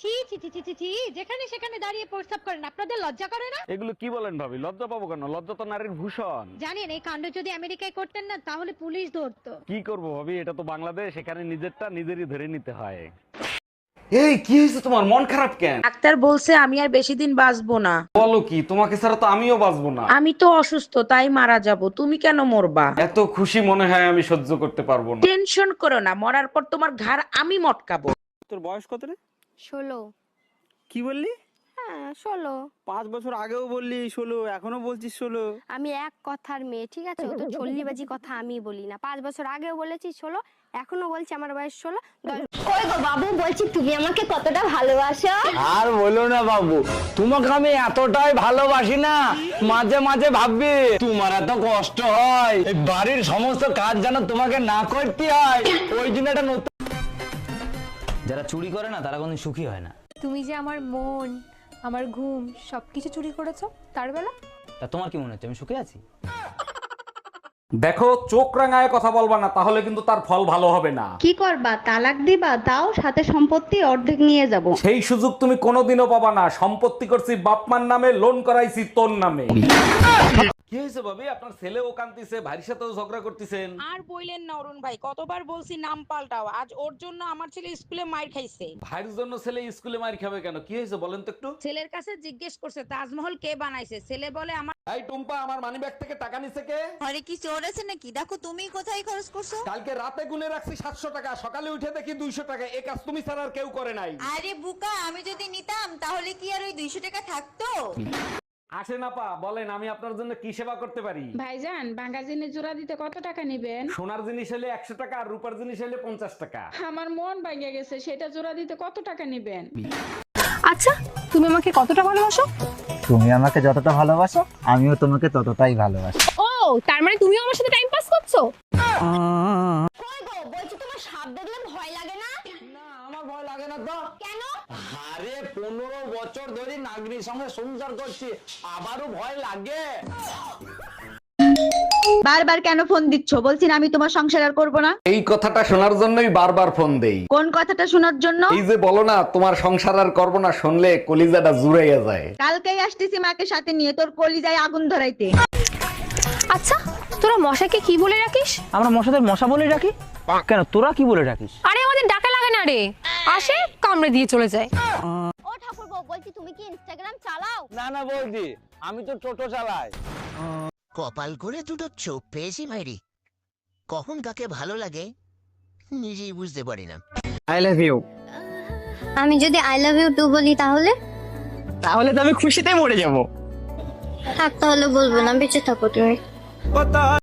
ছি ছি ছি ছি ছি ছি, যেখানে সেখানে দাঁড়িয়ে প্রস্তাব করেন, আপনাদের লজ্জা করে না? এগুলো কি বলেন ভাবি? লজ্জা পাবো কেন? লজ্জা তো নারীর ভূষণ। জানেন এই কাণ্ড যদি আমেরিকায় করতেন না তাহলে পুলিশ ধরতো। কি করবো ভাবি, এটা তো বাংলাদেশ, এখানে নিজেরটা নিজেরই ধরে নিতে হয়। এই কি হয়েছে তোমার? মন খারাপ কেন? ডাক্তার বলছে আমি আর বেশি দিন বাঁচবো না। বলো কি, তোমাকে ছাড়া তো আমিও বাঁচবো না। আমি তো অসুস্থ, তাই মারা যাব, তুমি কেন মরবা? এত খুশি মনে হয় আমি সহ্য করতে পারবো না। টেনশন করো না, মরার পর তোমার ঘাড় আমি মটকাবো। তোর বয়স কত রে? 16। কি বললি? হ্যাঁ 16। 5 বছর আগেও বললি 16, এখনো বলছিস 16। আমি এক কথার মেয়ে, ঠিক আছে? ও তো চল্লিবাজি কথা আমি বলি না। 5 বছর আগেও বলেছি 16, এখনো বলছি আমার বয়স 16। কই গো বাবু, বলছি তুমি আমাকে কতটা ভালোবাসো? আর বলো না বাবু, তোমাকে আমি এতটাই ভালোবাসি না, মাঝে মাঝে ভাববি তোমার এত কষ্ট হয়, এই বাড়ির সমস্ত কাজ যেন তোমাকে না করতে হয়। ওই জন্য একটা নতুন যারা চুরি করে না তারা কোনদিন সুখী হয় না। তুমি যে আমার মন, আমার ঘুম সবকিছু চুরি করেছো, তার বেলা তা তোমার কি মনে হচ্ছে আমি সুখে আছি? দেখো, চোখ রাঙায় কথা বলবা না, তাহলে কিন্তু তার ফল ভালো হবে না। কি করবা, তালাক দিবা? তাও সাথে সম্পত্তি অর্ধেক নিয়ে যাব। সেই সুযোগ তুমি কোনোদিনও পাবা না। সম্পত্তি করছি বাপমার নামে, লোন করাইছি তোর নামে। কি হয়েছে ভাবি? আপনার ছেলেও কাঁদতেছে, ভাইয়ের সাথেও ঝগড়া করতেছেন। আর বইলেন না অরুণ ভাই, কতবার বলছি নাম পাল্টাও, আজ ওর জন্য আমার ছেলে স্কুলে মাইর খাইছে। ভাইয়ের জন্য ছেলে স্কুলে মার খাবে কেন? কি হয়েছে বলেন তো একটু। ছেলের কাছে জিজ্ঞেস করছে তাজমহল কে বানাইছে, ছেলে বলে আমার। এই টুম্পা, আমার মানিব্যাগ থেকে টাকা নিছে কে? আরে কি চোর আছে নাকি? দেখো তুমি কোথায় খরচ করছো। কালকে রাতে গুনে রাখছি 700 টাকা, সকালে উঠে দেখি 200 টাকা। এই কাজ তুমি ছাড়া আর কেউ করে নাই। আরে বুকা, আমি যদি নিতাম তাহলে কি আর ওই 200 টাকা থাকতো? আসেন আপা, বলেন আমি আপনার জন্য কি সেবা করতে পারি? ভাইজান, ভাঙা জিনিস জোড়া দিতে কত টাকা নেবেন? সোনার জিনিস হলে 100 টাকা, আর রূপার জিনিস হলে 50 টাকা। আমার মন ভাঙে গেছে, সেটা জোড়া দিতে কত টাকা নেবেন? আচ্ছা, তুমি আমাকে কতটা ভালোবাসো? তুমি আমাকে যতটা ভালোবাসো আমিও তোমাকে ততটাই ভালোবাসি। ও, তার মানে তুমিও আমার সাথে টাইম পাস করছো? কই গো, বলছি তোমার সাপ দেখলে ভয় লাগে না? না, আমার ভয় লাগে না তো। কেন? আরে 15 বছর ধরে নাগরির সঙ্গে সংসার করছি, আবারও ভয় লাগে। বারবার কেন ফোন দিচ্ছ? বলছি না আমি তোমার সংসার আর করবো না। এই কথাটা শোনার জন্যই বারবার ফোন দেই। কোন কথাটা শোনার জন্য? এই যে বলো না তোমার সংসার আর করবো না, শুনলে কলিজাটা জুড়াইয়া যায়। কালকেই আসতেছি মাকে সাথে নিয়ে, তোর কলিজায় আগুন ধরাইতে। আচ্ছা, তোরা মশাকে কি বলে রাখিস? আমরা মশাদের মশা বলে রাখি। কেন, তোরা কি বলে রাখিস? আরে আমাদের ডাকা লাগে না রে, আসে কামড়ে দিয়ে চলে যায়। ও ঠাকুরপো, বলছি তুমি কি ইনস্টাগ্রাম চালাও? না না বৌদি, আমি তো টোটো চালাই। কপাল করে দুটো চোখ পেয়েছি ভাইরি, কখন কাকে ভালো লাগে নিজেই বুঝতে পারি না। I love you. আমি যদি আই লাভ ইউ টু বলি তাহলে? তাহলে তো আমি খুশিতে মরে যাব। থাক, তাহলে বলবো না, বেঁচে থাকো তুমি।